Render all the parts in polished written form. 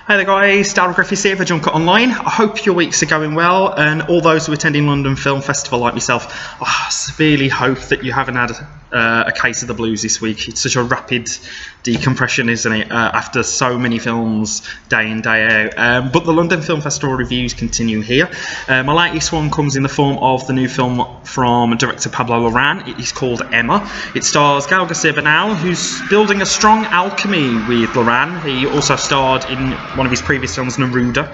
Hi there guys, Darryl Griffiths here for Jumpcut Online. I hope your weeks are going well, and all those who are attending London Film Festival like myself, I severely hope that you haven't had a case of the blues this week. It's such a rapid decompression, isn't it, after so many films day in, day out. But the London Film Festival reviews continue here. My latest one comes in the form of the new film from director Pablo Larrain. It is called EMA. It stars Gael, Garcia, Bernal, who's building a strong alchemy with Larrain. He also starred in one of his previous films, Neruda,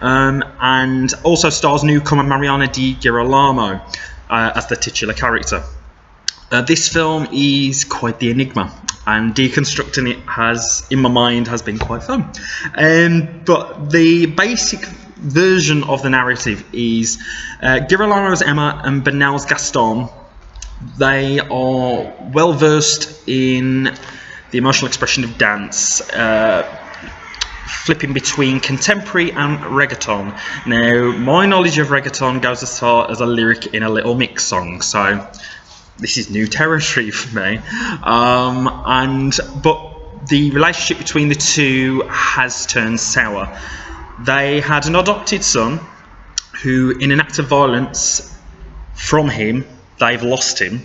and also stars newcomer Mariana di Girolamo as the titular character. This film is quite the enigma, and deconstructing it in my mind, has been quite fun. But the basic version of the narrative is Girolamo's Emma and Bernal's Gaston. They are well versed in the emotional expression of dance, flipping between contemporary and reggaeton. Now, my knowledge of reggaeton goes as far as a lyric in a Little Mix song, so this is new territory for me. But the relationship between the two has turned sour. They had an adopted son who, in an act of violence from him, they've lost him,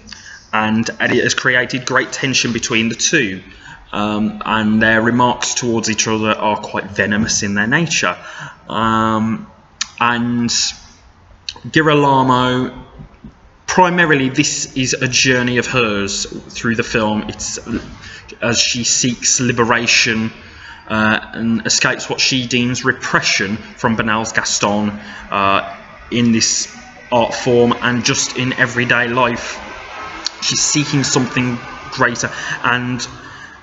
and it has created great tension between the two. And their remarks towards each other are quite venomous in their nature. And Girolamo, primarily this is a journey of hers through the film. It's as she seeks liberation and escapes what she deems repression from Bernal's Gaston in this art form, and just in everyday life. She's seeking something greater, and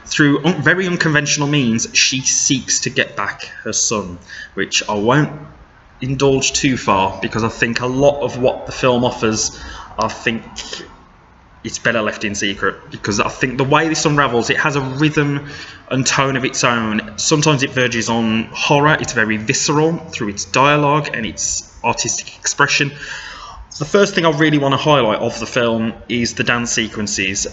through very unconventional means, she seeks to get back her son, which I won't indulge too far, because I think a lot of what the film offers, I think it's better left in secret, because I think the way this unravels, it has a rhythm and tone of its own. Sometimes it verges on horror. It's very visceral through its dialogue and its artistic expression. So the first thing I really want to highlight of the film is the dance sequences.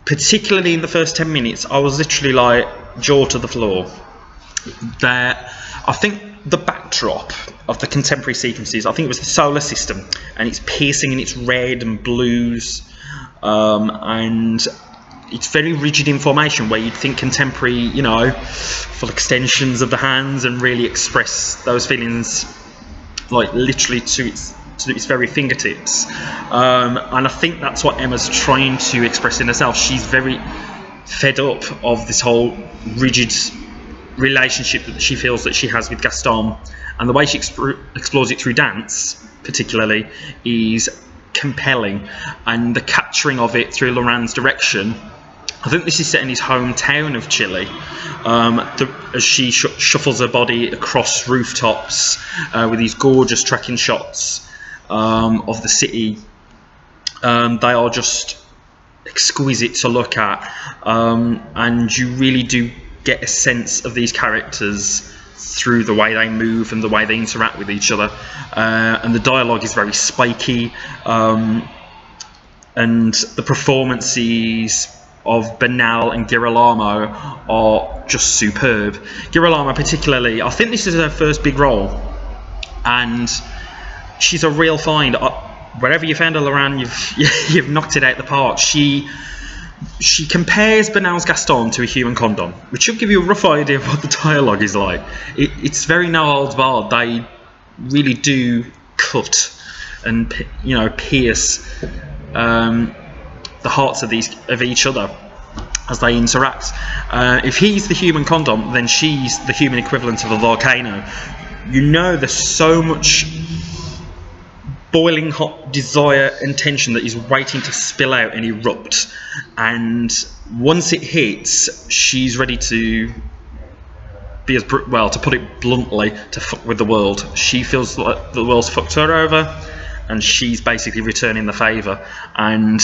Particularly in the first 10 minutes, I was literally like jaw to the floor. I think the backdrop of the contemporary sequences, I think it was the solar system, and it's piercing in its red and blues, and it's very rigid in formation, where you'd think contemporary, full extensions of the hands and really express those feelings, like literally to its very fingertips. And I think that's what Emma's trying to express in herself. She's very fed up of this whole rigid relationship that she feels that she has with Gaston, and the way she explores it through dance particularly is compelling, and the capturing of it through Larrain's direction. I think this is set in his hometown of Chile, as she shuffles her body across rooftops with these gorgeous tracking shots of the city. They are just exquisite to look at, and you really do get a sense of these characters through the way they move and the way they interact with each other. And the dialogue is very spiky, and the performances of Bernal and Girolamo are just superb. Girolamo particularly, I think this is her first big role, and she's a real find. Wherever you found her, Larrain, you've knocked it out the park. She compares Bernal's Gaston to a human condom, which should give you a rough idea of what the dialogue is like. It's very no holds barred. They really do cut and pierce the hearts of each other as they interact. If he's the human condom, then she's the human equivalent of a volcano. There's so much boiling hot desire and tension that is waiting to spill out and erupt, and once it hits, she's ready to be to put it bluntly, to fuck with the world. She feels like the world's fucked her over, and she's basically returning the favour. And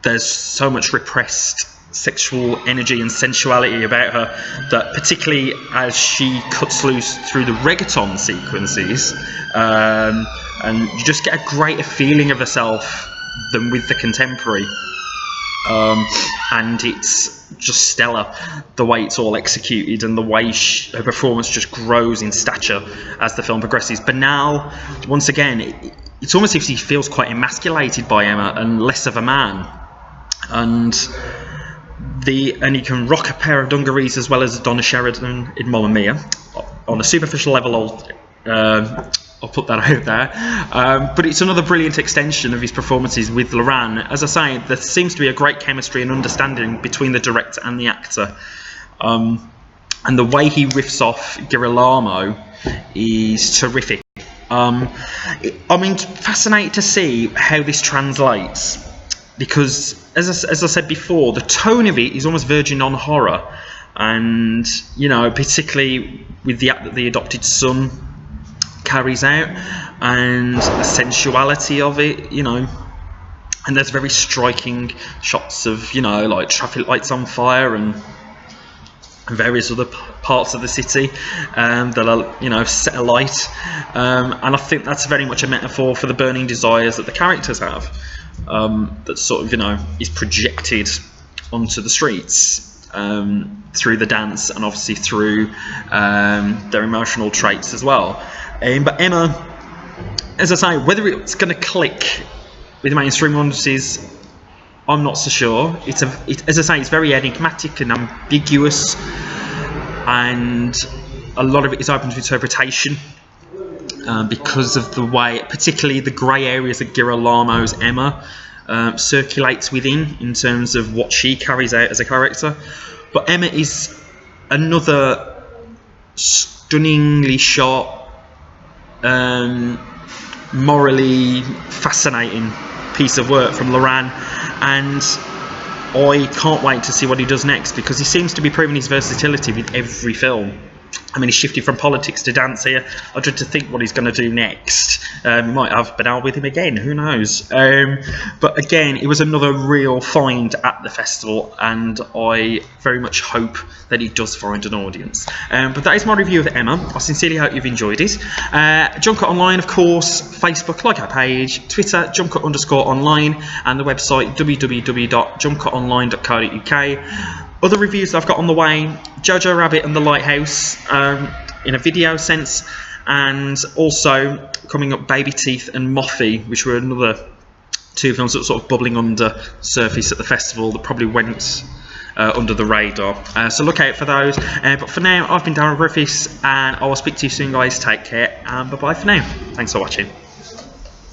there's so much repressed sexual energy and sensuality about her, that particularly as she cuts loose through the reggaeton sequences, and you just get a greater feeling of herself than with the contemporary. and it's just stellar the way it's all executed and the way her performance just grows in stature as the film progresses. Bernal, once again, it's almost as if he feels quite emasculated by Emma and less of a man, and he can rock a pair of dungarees as well as Donna Sheridan in Mamma Mia. On a superficial level, I'll put that out there. But it's another brilliant extension of his performances with Larrain. As I say, there seems to be a great chemistry and understanding between the director and the actor. And the way he riffs off Girolamo is terrific. Fascinated to see how this translates. Because, as I said before, the tone of it is almost verging on horror. And, particularly with the act that the adopted son carries out, and the sensuality of it, and there's very striking shots of, like traffic lights on fire and various other parts of the city that are, set alight, and I think that's very much a metaphor for the burning desires that the characters have, that sort of, is projected onto the streets. Through the dance and obviously through their emotional traits as well. But Emma, as I say, whether it's going to click with mainstream audiences, I'm not so sure. As I say, it's very enigmatic and ambiguous, and a lot of it is open to interpretation because of the way, particularly the grey areas that Girolamo's Emma circulates within in terms of what she carries out as a character. But Emma is another stunningly shot, morally fascinating piece of work from Larrain, and I can't wait to see what he does next, because he seems to be proving his versatility with every film. He's shifted from politics to dance here. I dread to think what he's going to do next. He might have Bernal with him again, who knows. But again, it was another real find at the festival, and I very much hope that he does find an audience. But that is my review of Emma. I sincerely hope you've enjoyed it. Jumpcut Online, of course, Facebook, like our page, Twitter, Jumpcut_online, and the website www.jumpcutonline.co.uk. Other reviews that I've got on the way: Jojo Rabbit and the Lighthouse in a video sense, and also coming up Baby Teeth and Moffy, which were another two films that were sort of bubbling under surface at the festival that probably went under the radar. So look out for those. But for now, I've been Darryl Griffiths, and I will speak to you soon, guys. Take care, and bye-bye for now. Thanks for watching.